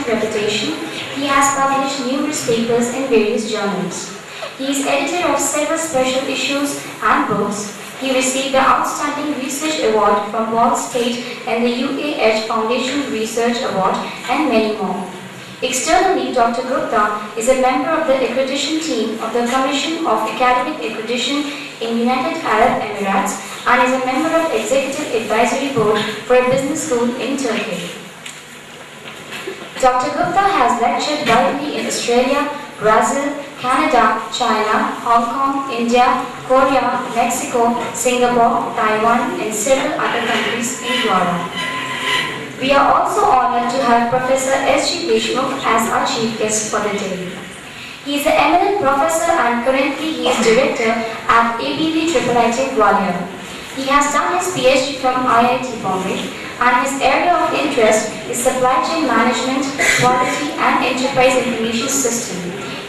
international reputation, he has published numerous papers in various journals. He is editor of several special issues and books. He received the Outstanding Research Award from Ball State and the UAH Foundation Research Award, and many more. Externally, Dr. Gupta is a member of the accreditation team of the Commission of Academic Accreditation in United Arab Emirates and is a member of Executive Advisory Board for a business school in Turkey. Dr. Gupta has lectured widely in Australia, Brazil, Canada, China, Hong Kong, India, Korea, Mexico, Singapore, Taiwan, and several other countries in Gwalior. We are also honored to have Professor S.G. Deshmukh as our chief guest for the day. He is an eminent professor and currently he is director at ABV IIIT Gwalior. He has done his PhD from IIT Bombay and his area of interest is supply chain management, quality and enterprise information system.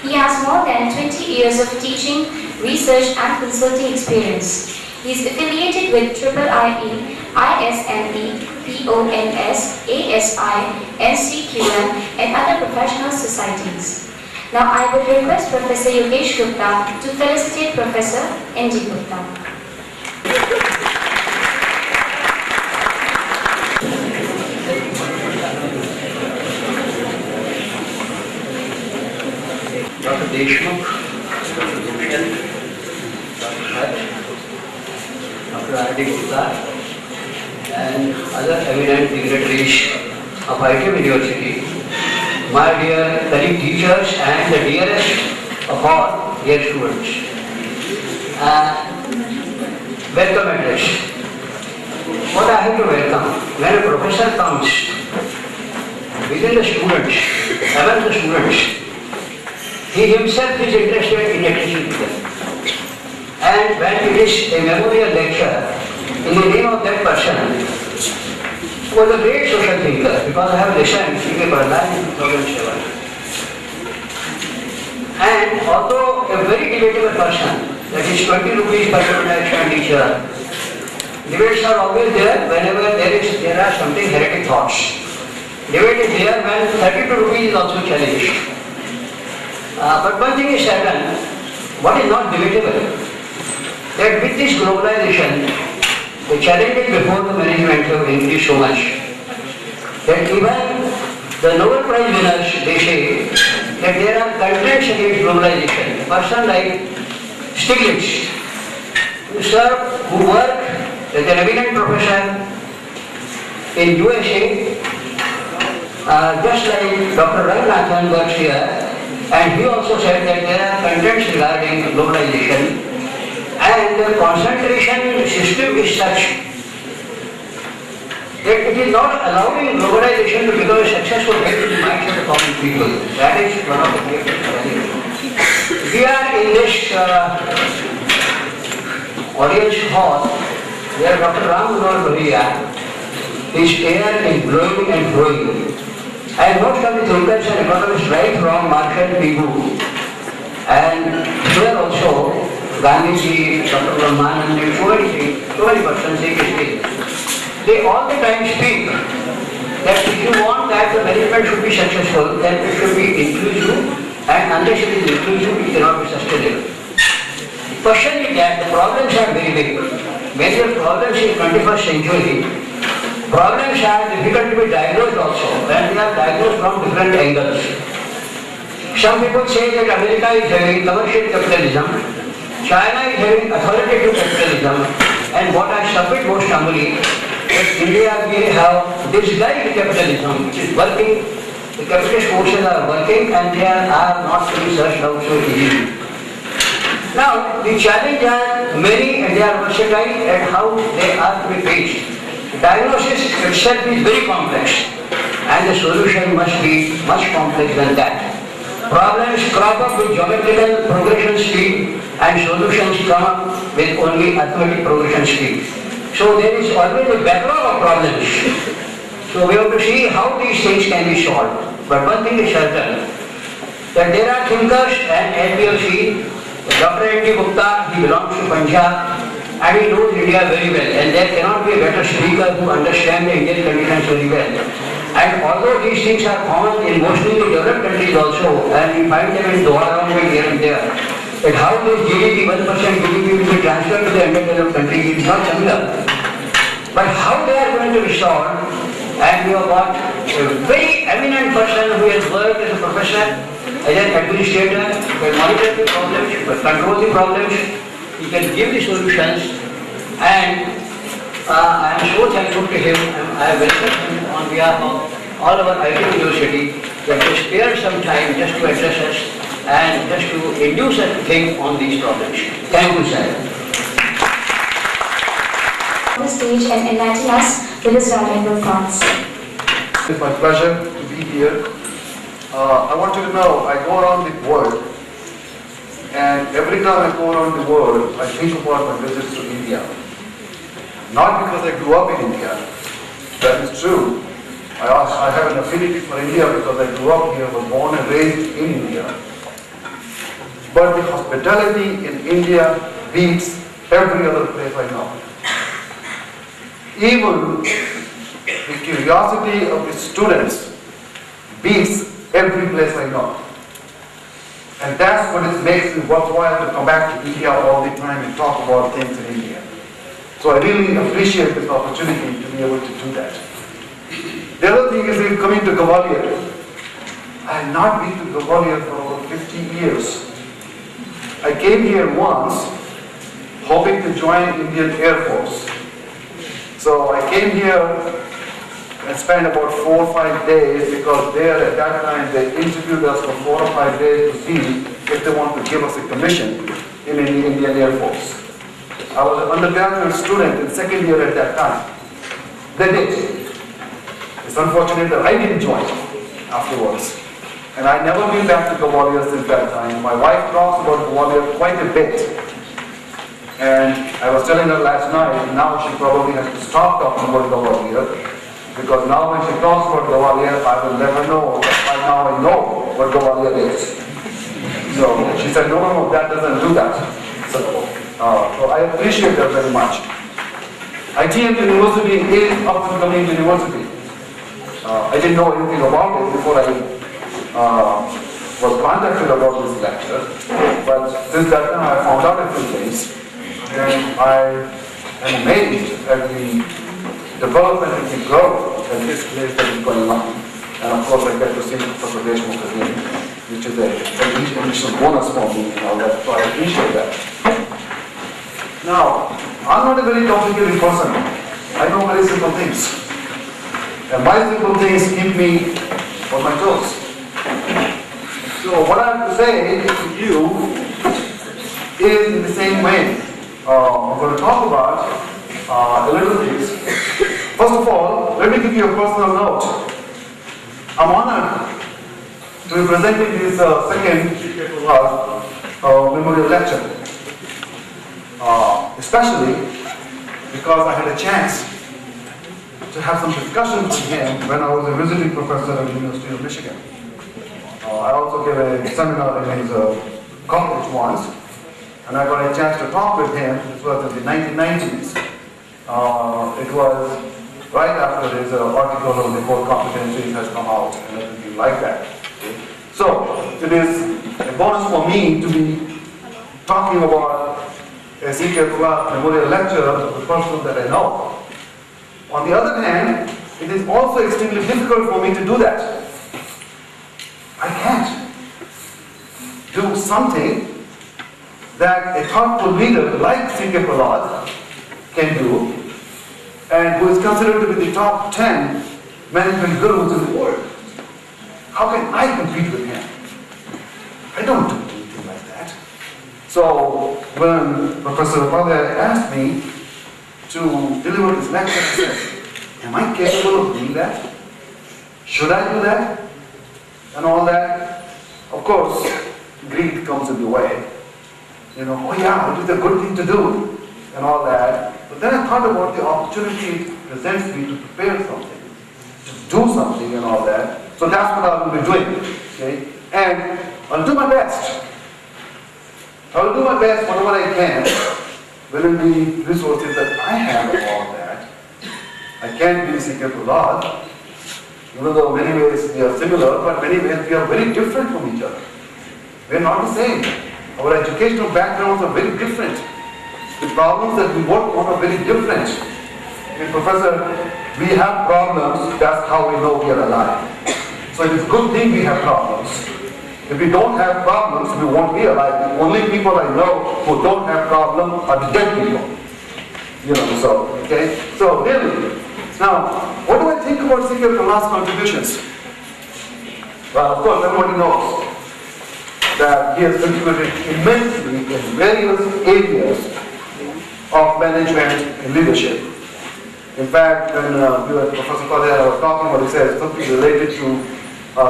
He has more than 20 years of teaching, research and consulting experience. He is affiliated with IIE, ISME, PONS, ASI, NCQM and other professional societies. Now I would request Professor Yogesh Gupta to felicitate Professor N.D.Gupta. Dr. Deshmukh, Dr. Bhushan, Dr. Haj, Dr. N.D.Gupta, and other eminent dignitaries of ITM University, my dear colleague teachers and the dearest of all dear students. Welcome address. What I have to welcome, when a professor comes within the students, among the students, he himself is interested in teaching them. And when it is a memorial lecture in the name of that person, who was a great social thinker, because I have listened to Prahalad in 2007. And although a very debatable person, that is 20 rupees per student expenditure, debates are always there whenever there are something heretic thoughts. Debate is there when 32 rupees is also challenged. But one thing is certain, what is not debatable, that with this globalization, the challenges before the management have increased so much that even the Nobel Prize winners, they say that there are constraints against globalization. A person like Stiglitz, who worked as an eminent professor in USA, just like Dr. Raghunathan works here, and he also said that there are contents regarding globalization and the concentration system is such that it is not allowing globalization to become a successful hit in the minds of the common people. That is one of the greatest challenges. We are in this audience hall where Dr. Ram Mannohar Lohia, his air is blowing and flowing. And most of the thinkers and economists right from Marshall Pigu and here also Gandhiji, Dr. Brahmanand and so many persons they all the time speak that if you want that the management should be successful, then it should be inclusive, and unless it is inclusive it cannot be sustainable. The question is that the problems are very big. Major problems in 21st century. Problems are difficult to be diagnosed also, and they are diagnosed from different angles. Some people say that America is having commercial capitalism, China is having authoritative capitalism, and what I submit most humbly, that India we have disguised capitalism, which is working, the capitalist forces are working and they are not to be searched out so easily. Now, the challenges are many and they are versatile and how they are to be faced. Diagnosis itself is very complex and the solution must be much complex than that. Problems crop up with geometrical progression speed and solutions come up with only arithmetic progression speed. So there is always a backlog of problems. So we have to see how these things can be solved. But one thing is certain, that there are thinkers and as we have seen, Dr. N.D.Gupta, he belongs to Punjab, and he knows India very well, and there cannot be a better speaker who understands the Indian conditions very well. And although these things are common in mostly the developed countries also, and we find them in around here and there, but how this GDP, 1% GDP will be transferred to the underdeveloped countries is not similar. But how they are going to be solved, and we have got a very eminent person who has worked as a professor, as an administrator, who can monitor the problems, who can control the problems, he can give the solutions, and I am so thankful to him. I welcome him on behalf of all our ITM University that he spared some time just to address us and just to induce us to think on these problems. Thank you, sir. On the stage and enlighten us with his valuable thoughts. It's my pleasure to be here. I want you to know I go around the world, and every time I go around the world, I think about my visits to India. Not because I grew up in India, that is true. I have an affinity for India because I grew up here, was born and raised in India. But the hospitality in India beats every other place I know. Even the curiosity of the students beats every place I know. And that's what it makes it worthwhile to come back to India all the time and talk about things in India. So I really appreciate this opportunity to be able to do that. The other thing is in coming to Gwalior. I have not been to Gwalior for over 50 years. I came here once hoping to join Indian Air Force. So I came here and spent about 4 or 5 days because there at that time they interviewed us for 4 or 5 days to see if they want to give us a commission in the Indian Air Force. I was an undergraduate student in second year at that time. They did. It's unfortunate that I didn't join afterwards. And I never been back to Gwalior since that time. My wife talks about Gwalior quite a bit. And I was telling her last night, now she probably has to stop talking about Gwalior, because now when she talks about Gwalior, I will let her know that by now I know what Gwalior is. So she said, no, that doesn't do that. So I appreciate that very much. ITM University is up and coming university. I didn't know anything about it before I was contacted about this lecture, but since that time I found out a few things, and I am amazed at the development and the growth that this place that is going on. And of course I get to see Professor Deshmukh again, which is an additional bonus for me and all that, so I appreciate that. Now, I'm not a very complicated person. I know very simple things. And my simple things keep me on my toes. So what I have to say to you is in the same way. I'm going to talk about a little things. First of all, let me give you a personal note. I'm honored to be presenting this second memorial lecture. Especially because I had a chance to have some discussions with him when I was a visiting professor at the University of Michigan. I also gave a seminar in his college once, and I got a chance to talk with him. This was in the 1990s. It was right after his article on the core competencies has come out and everything like that. So it is a bonus for me to be talking about a C.K. memorial lecture of the person that I know. On the other hand, it is also extremely difficult for me to do that. I can't do something that a thoughtful leader like C.K. Prahalad can do, and who is considered to be the top 10 management gurus in the world. How can I compete with him? I don't do anything like that. So when Professor Prahalad asked me to deliver this lecture, I said, am I capable of doing that? Should I do that? And all that. Of course, greed comes in the way. You know, oh yeah, it is a good thing to do, and all that. But then I thought about the opportunity it presents me to prepare something, to do something and all that. So that's what I will be doing. Okay? And I'll do my best. I will do my best, whatever I can, within the resources that I have and all that. I can't be C.K. Prahalad, Even though many ways we are similar, but many ways we are very different from each other. We are not the same. Our educational backgrounds are very different. The problems that we work on are very different. Professor, we have problems, that's how we know we are alive. So it is a good thing we have problems. If we don't have problems, we won't be alive. The only people I know who don't have problems are the dead people. Okay? So really, now, what do I think about C.K. Prahlad's contributions? Well, of course, everybody knows that he has contributed immensely in various areas of management and leadership. In fact, when we were Professor Gwalior was talking about, he said something related to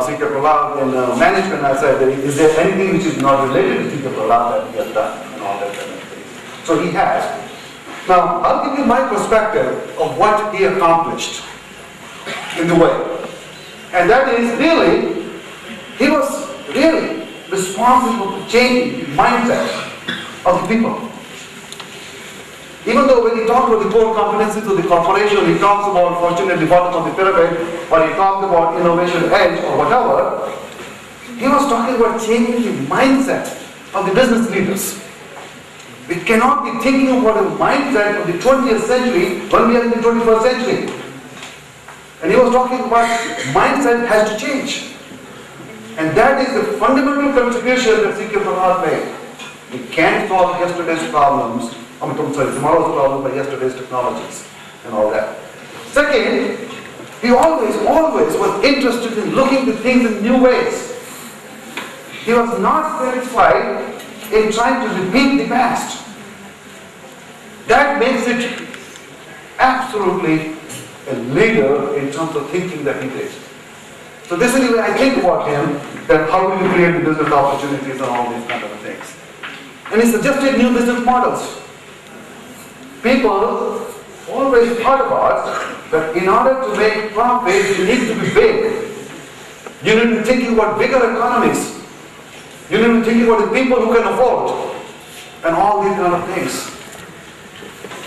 C.K. Prahalad in management. I said, is there anything which is not related to C.K. Prahalad that he has done and all that kind of thing? So he has. Now, I'll give you my perspective of what he accomplished in the way. And that is really, he was really responsible for changing the mindset of the people. Even though when he talked about the core competencies of the corporation, he talks about fortune at the bottom of the pyramid, or he talked about innovation edge or whatever, he was talking about changing the mindset of the business leaders. We cannot be thinking about the mindset of the 20th century when we are in the 21st century. And he was talking about mindset has to change. And that is the fundamental contribution that C.K. Prahalad made. We can't solve yesterday's problems, tomorrow's problem by yesterday's technologies and all that. Second, he always was interested in looking at things in new ways. He was not satisfied in trying to repeat the past. That makes it absolutely a leader in terms of thinking that he did. So this is the way I think about him, that how will you create the business opportunities and all these kind of things. And he suggested new business models. People always thought about that in order to make profit, you need to be big. You need to be thinking about bigger economies. You need to be thinking about the people who can afford and all these kind of things.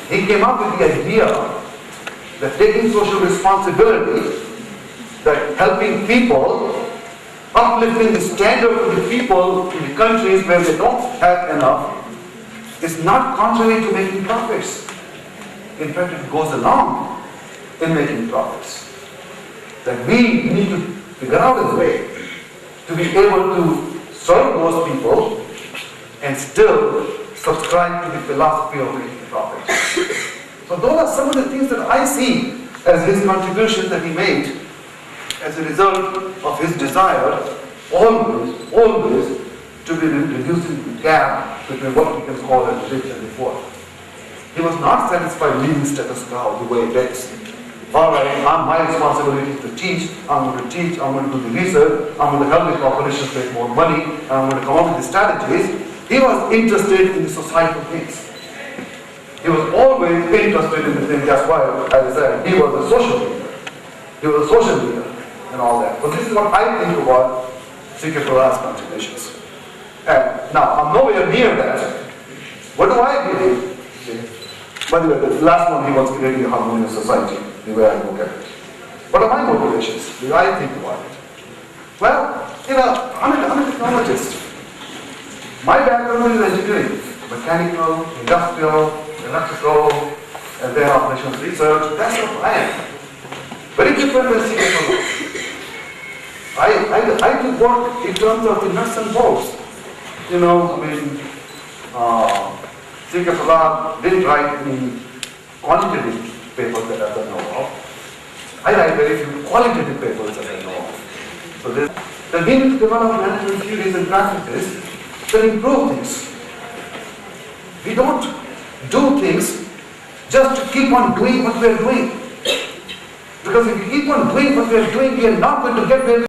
He came up with the idea that taking social responsibility, that helping people, uplifting the standard of the people in the countries where they don't have enough, is not contrary to making profits. In fact, it goes along in making profits. That we need to figure out a way to be able to serve those people and still subscribe to the philosophy of making profits. So those are some of the things that I see as his contribution that he made as a result of his desire always to be reducing the gap between what we can call as rich and the poor. He was not satisfied leaving status quo the way it is. All right, my responsibility is to teach, I'm going to teach, I'm going to do the research, I'm going to help the corporations make more money, and I'm going to come up with the strategies. He was interested in the societal things. He was always interested in the things. That's why, as I said, he was a social leader. He was a social leader and all that. But this is what I think about C.K. Prahlad's contributions. And now, I'm nowhere near that. What do I believe? By the way, the last one, he was creating a harmonious society, the way I look at it. What are my motivations? The way I think about it? Well, I'm a technologist. My background is engineering, mechanical, industrial, electrical, and then operations research. That's what I am. Very different than C.K. Prahlad's. I do work in terms of the nuts and bolts. C.K. Prahalad didn't write any quantitative papers that I know of. I write very few qualitative papers that I know of. So the need to develop management theories and practices that improve things. We don't do things just to keep on doing what we are doing. Because if we keep on doing what we are doing, we are not going to get where we